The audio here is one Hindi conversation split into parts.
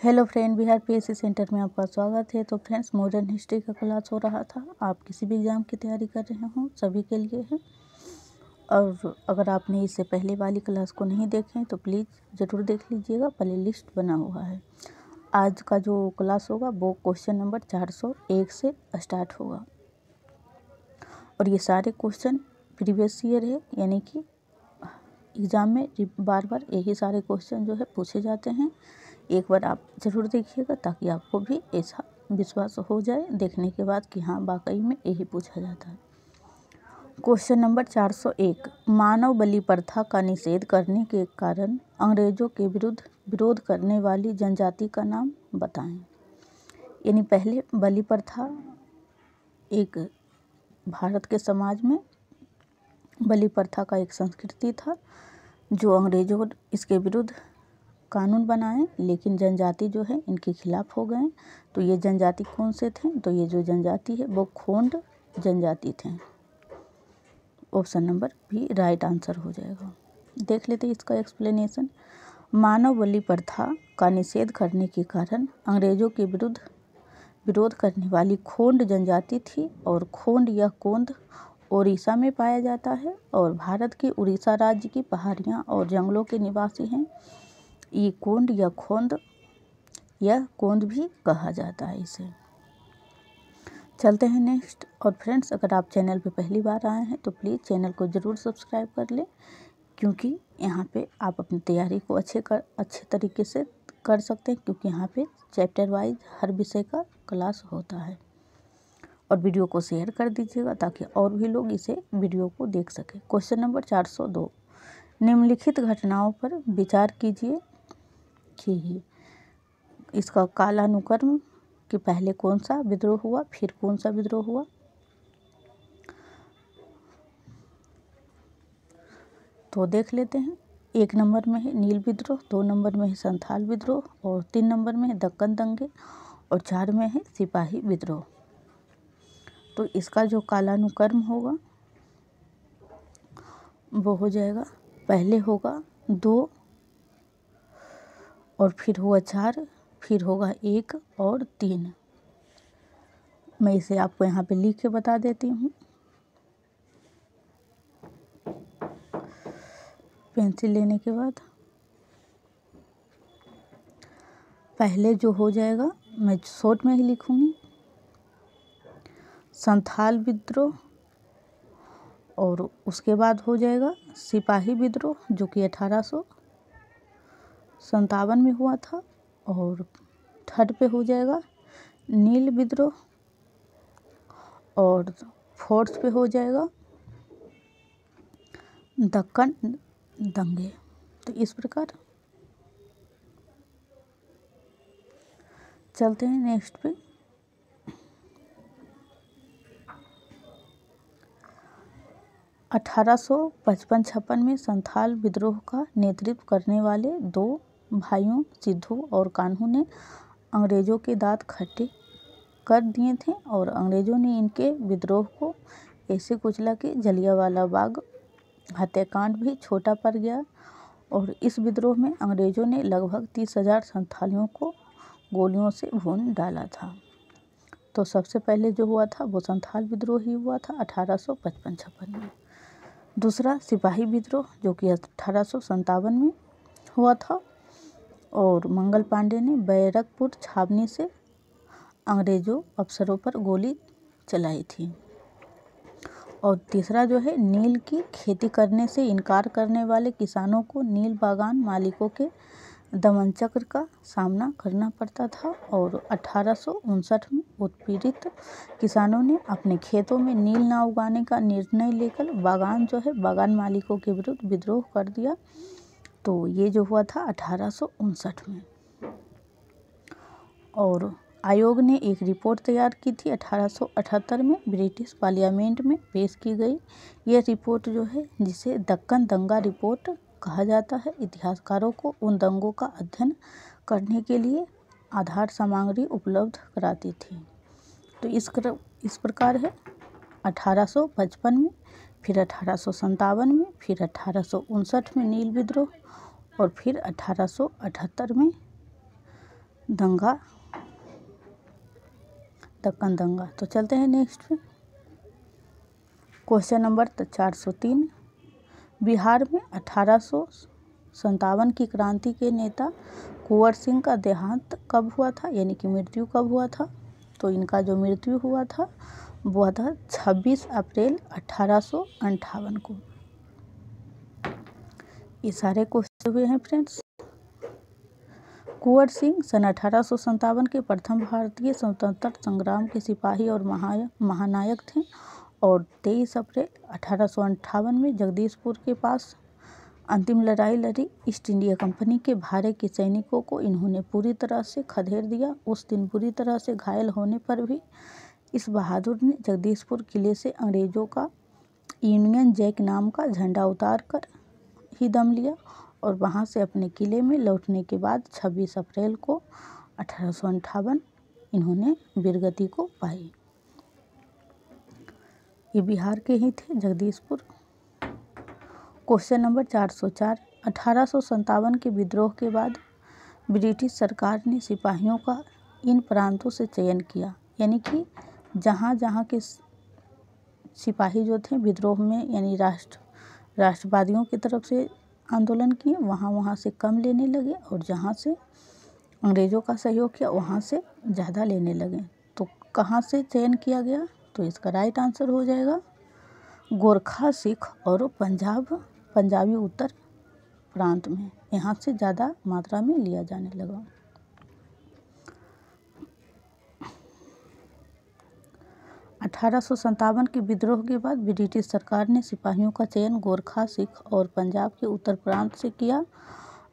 Hello friend, Bihar PSC centre में आपका स्वागत है। तो फ्रेंड्स, मॉडर्न हिस्ट्री का क्लास हो रहा था। आप किसी भी एग्ज़ाम की तैयारी कर रहे हो सभी के लिए है। और अगर आपने इससे पहले वाली क्लास को नहीं देखे तो प्लीज़ ज़रूर देख लीजिएगा, प्ले लिस्ट बना हुआ है। आज का जो क्लास होगा वो क्वेश्चन नंबर 401 से स्टार्ट होगा। और ये सारे क्वेश्चन प्रीवियस ईयर है, यानी कि एग्ज़ाम में बार बार यही सारे क्वेश्चन जो है पूछे जाते हैं। एक बार आप ज़रूर देखिएगा ताकि आपको भी ऐसा विश्वास हो जाए देखने के बाद कि हाँ, वाकई में यही पूछा जाता है। क्वेश्चन नंबर 401, मानव बलि प्रथा का निषेध करने के कारण अंग्रेजों के विरुद्ध विरोध करने वाली जनजाति का नाम बताएं। यानी पहले बलि प्रथा एक भारत के समाज में बलि प्रथा का एक संस्कृति था जो अंग्रेजों इसके विरुद्ध कानून बनाए, लेकिन जनजाति जो है इनके खिलाफ हो गए। तो ये जनजाति कौन से थे? तो ये जो जनजाति है वो खोंड जनजाति थे। Option number B right answer हो जाएगा। देख लेते हैं इसका एक्सप्लेनेशन। मानव बलि प्रथा का निषेध करने के कारण अंग्रेजों के विरुद्ध विरोध करने वाली खोंड जनजाति थी। और खोंड या कोंद उड़ीसा में पाया जाता है और भारत के उड़ीसा राज्य की पहाड़ियाँ और जंगलों के निवासी हैं। ये कोंड या खोंद या कोंद भी कहा जाता है इसे। चलते हैं नेक्स्ट। और फ्रेंड्स, अगर आप चैनल पे पहली बार आए हैं तो प्लीज़ चैनल को ज़रूर सब्सक्राइब कर लें, क्योंकि यहाँ पे आप अपनी तैयारी को अच्छे तरीके से कर सकते हैं, क्योंकि यहाँ पे चैप्टर वाइज हर विषय का क्लास होता है। और वीडियो को शेयर कर दीजिएगा ताकि और भी लोग इसे वीडियो को देख सकें। क्वेश्चन नंबर 402, निम्नलिखित घटनाओं पर विचार कीजिए कि इसका कालानुक्रम कि पहले कौन सा विद्रोह हुआ फिर कौन सा विद्रोह हुआ। तो देख लेते हैं। 1 नंबर में है नील विद्रोह, 2 नंबर में है संथाल विद्रोह और 3 नंबर में है दक्कन दंगे और 4 में है सिपाही विद्रोह। तो इसका जो कालानुक्रम होगा वो हो जाएगा, पहले होगा 2 और फिर हुआ 4, फिर होगा 1 और 3। मैं इसे आपको यहाँ पे लिख के बता देती हूँ। पेंसिल लेने के बाद पहले जो हो जाएगा मैं शॉर्ट में ही लिखूँगी, संथाल विद्रोह। और उसके बाद हो जाएगा सिपाही विद्रोह जो कि 1857 में हुआ था। और थर्ड पे हो जाएगा नील विद्रोह और फोर्थ पे हो जाएगा दक्कन दंगे। तो इस प्रकार चलते हैं नेक्स्ट पे। अठारह 55-56 में संथाल विद्रोह का नेतृत्व करने वाले 2 भाइयों सिद्धू और कान्हू ने अंग्रेज़ों के दांत खट्टे कर दिए थे और अंग्रेज़ों ने इनके विद्रोह को ऐसे कुचला कि जलियांवाला बाग हत्याकांड भी छोटा पड़ गया। और इस विद्रोह में अंग्रेज़ों ने लगभग 30,000 संथालियों को गोलियों से भून डाला था। तो सबसे पहले जो हुआ था वो संथाल विद्रोह ही हुआ था 1855-56 में। दूसरा सिपाही विद्रोह जो कि 1857 में हुआ था और मंगल पांडे ने बैरकपुर छावनी से अंग्रेज़ों अफसरों पर गोली चलाई थी। और तीसरा जो है नील की खेती करने से इनकार करने वाले किसानों को नील बागान मालिकों के दमन चक्र का सामना करना पड़ता था। और 1859 में उत्पीड़ित किसानों ने अपने खेतों में नील न उगाने का निर्णय लेकर बागान मालिकों के विरुद्ध विद्रोह कर दिया। तो ये जो हुआ था 1859 में। और आयोग ने एक रिपोर्ट तैयार की थी 1878 में, ब्रिटिश पार्लियामेंट में पेश की गई। यह रिपोर्ट जो है जिसे दक्कन दंगा रिपोर्ट कहा जाता है, इतिहासकारों को उन दंगों का अध्ययन करने के लिए आधार सामग्री उपलब्ध कराती थी। तो इस प्रकार है 1855 में, फिर 1857 में, फिर 1859 में नील विद्रोह और फिर 1878 में दंगा, दक्कन दंगा। तो चलते हैं नेक्स्ट पे। क्वेश्चन नंबर 403, बिहार में 1857 की क्रांति के नेता कुंवर सिंह का देहांत कब हुआ था, यानी कि मृत्यु कब हुआ था? तो इनका जो मृत्यु हुआ था वो था 26 अप्रैल 1858 को। ये सारे क्वेश्चन हुए हैं फ्रेंड्स। कुंवर सिंह सन 1857 के प्रथम भारतीय स्वतंत्रता संग्राम के सिपाही और महानायक थे और 23 अप्रैल 1858 में जगदीशपुर के पास अंतिम लड़ाई लड़ी। ईस्ट इंडिया कंपनी के भारे के सैनिकों को इन्होंने पूरी तरह से खदेड़ दिया। उस दिन बुरी तरह से घायल होने पर भी इस बहादुर ने जगदीशपुर किले से अंग्रेजों का यूनियन जैक नाम का झंडा उतार कर ही दम लिया और वहां से अपने किले में लौटने के बाद 26 अप्रैल को 1858 इन्होंने वीरगति को पाई। ये बिहार के ही थे, जगदीशपुर। क्वेश्चन नंबर 404, 1857 के विद्रोह के बाद ब्रिटिश सरकार ने सिपाहियों का इन प्रांतों से चयन किया, यानी कि जहाँ जहाँ के सिपाही जो थे विद्रोह में यानी राष्ट्रवादियों की तरफ से आंदोलन किए, वहाँ वहाँ से कम लेने लगे और जहाँ से अंग्रेज़ों का सहयोग किया वहाँ से ज़्यादा लेने लगे। तो कहाँ से चयन किया गया? तो इसका राइट आंसर हो जाएगा गोरखा, सिख और पंजाबी उत्तर प्रांत में, यहाँ से ज़्यादा मात्रा में लिया जाने लगा। 1857 के विद्रोह के बाद ब्रिटिश सरकार ने सिपाहियों का चयन गोरखा, सिख और पंजाब के उत्तर प्रांत से किया।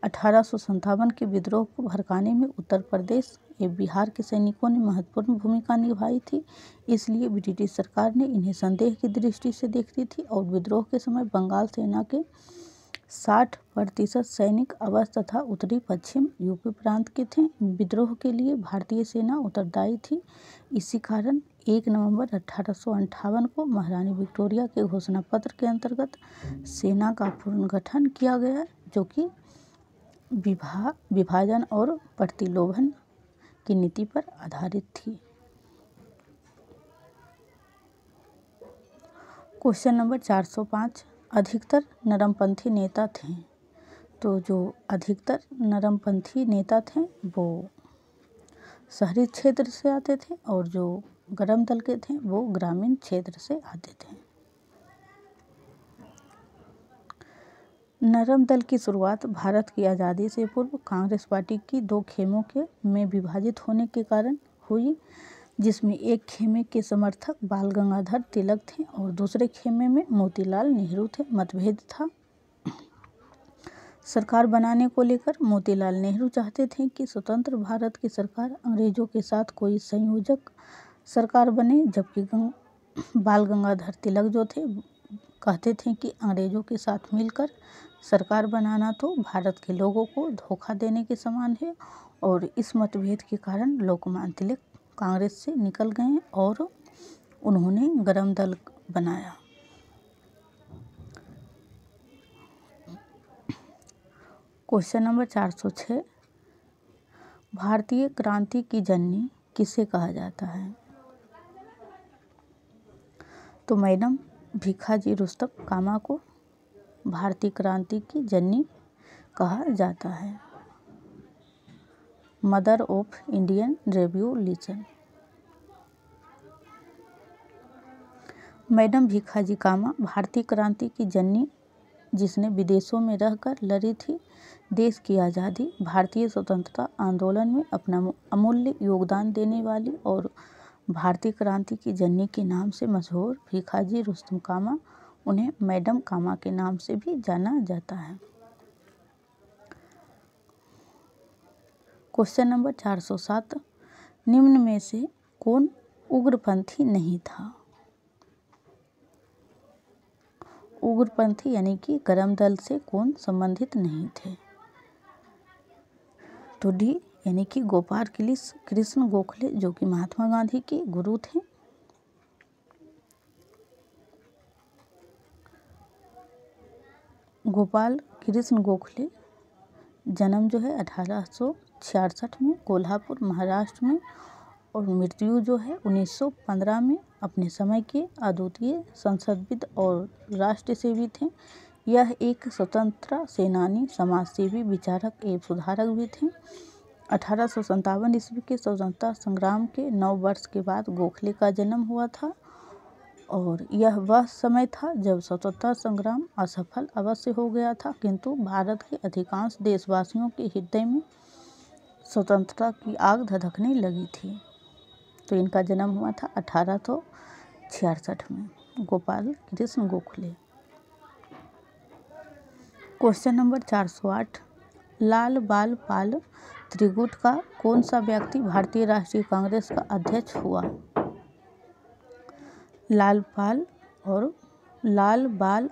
1857 के विद्रोह को भड़काने में उत्तर प्रदेश एवं बिहार के सैनिकों ने महत्वपूर्ण भूमिका निभाई थी, इसलिए ब्रिटिश सरकार ने इन्हें संदेह की दृष्टि से देखती थी और विद्रोह के समय बंगाल सेना के 60% सैनिक अवध तथा उत्तरी पश्चिम यूपी प्रांत के थे। विद्रोह के लिए भारतीय सेना उत्तरदायी थी। इसी कारण 1 नवंबर 1858 को महारानी विक्टोरिया के घोषणा पत्र के अंतर्गत सेना का पुनर्गठन किया गया, जो कि विभाजन और प्रतिलोभन की नीति पर आधारित थी। क्वेश्चन नंबर 405, अधिकतर नरमपंथी नेता थे। तो जो अधिकतर नरमपंथी नेता थे वो शहरी क्षेत्र से आते थे और जो गरम दल के थे वो ग्रामीण क्षेत्र से आते थे। नरम दल की शुरुआत भारत की आज़ादी से पूर्व कांग्रेस पार्टी की 2 खेमों में विभाजित होने के कारण हुई, जिसमें एक खेमे के समर्थक बाल गंगाधर तिलक थे और दूसरे खेमे में मोतीलाल नेहरू थे। मतभेद था। सरकार बनाने को लेकर मोतीलाल नेहरू चाहते थे कि स्वतंत्र भारत की सरकार अंग्रेजों के साथ कोई संयोजक सरकार बने, जबकि बाल गंगाधर तिलक जो थे कहते थे कि अंग्रेजों के साथ मिलकर सरकार बनाना तो भारत के लोगों को धोखा देने के समान है। और इस मतभेद के कारण लोकमान्य तिलक कांग्रेस से निकल गए और उन्होंने गरम दल बनाया। क्वेश्चन नंबर 406, भारतीय क्रांति की जननी किसे कहा जाता है? तो मैडम भीखाजी रुस्तम कामा को भारतीय क्रांति की जननी कहा जाता है। Mother of Indian revolution. Madam Bhikaji Cama भारतीय क्रांति की जननी, जिसने विदेशों में रहकर लड़ी थी देश की आज़ादी, भारतीय स्वतंत्रता आंदोलन में अपना अमूल्य योगदान देने वाली और भारतीय क्रांति की जननी के नाम से मशहूर भीखाजी रुस्तम कामा, उन्हें मैडम कामा के नाम से भी जाना जाता है। क्वेश्चन नंबर 407, निम्न में से कौन उग्रपंथी नहीं था? उग्रपंथी यानी कि गरम दल से कौन संबंधित नहीं थे? तो डी यानी कि गोपाल कृष्ण गोखले, जो कि महात्मा गांधी के गुरु थे। गोपाल कृष्ण गोखले जन्म जो है 1800 1966 में कोल्हापुर महाराष्ट्र में, और मृत्यु जो है 1915 में। अपने समय के अद्वितीय संसदविद और राष्ट्रसेवी थे। यह एक स्वतंत्रता सेनानी, समाजसेवी, विचारक एवं सुधारक भी थे। 1857 ईस्वी के स्वतंत्रता संग्राम के 9 वर्ष के बाद गोखले का जन्म हुआ था, और यह वह समय था जब स्वतंत्रता संग्राम असफल अवश्य हो गया था, किंतु भारत के अधिकांश देशवासियों के हृदय में स्वतंत्रता की आग धधकने लगी थी। तो इनका जन्म हुआ था 1866 में, गोपाल कृष्ण गोखले। क्वेश्चन नंबर 408, लाल बाल पाल त्रिगुट का कौन सा व्यक्ति भारतीय राष्ट्रीय कांग्रेस का अध्यक्ष हुआ? लाल बाल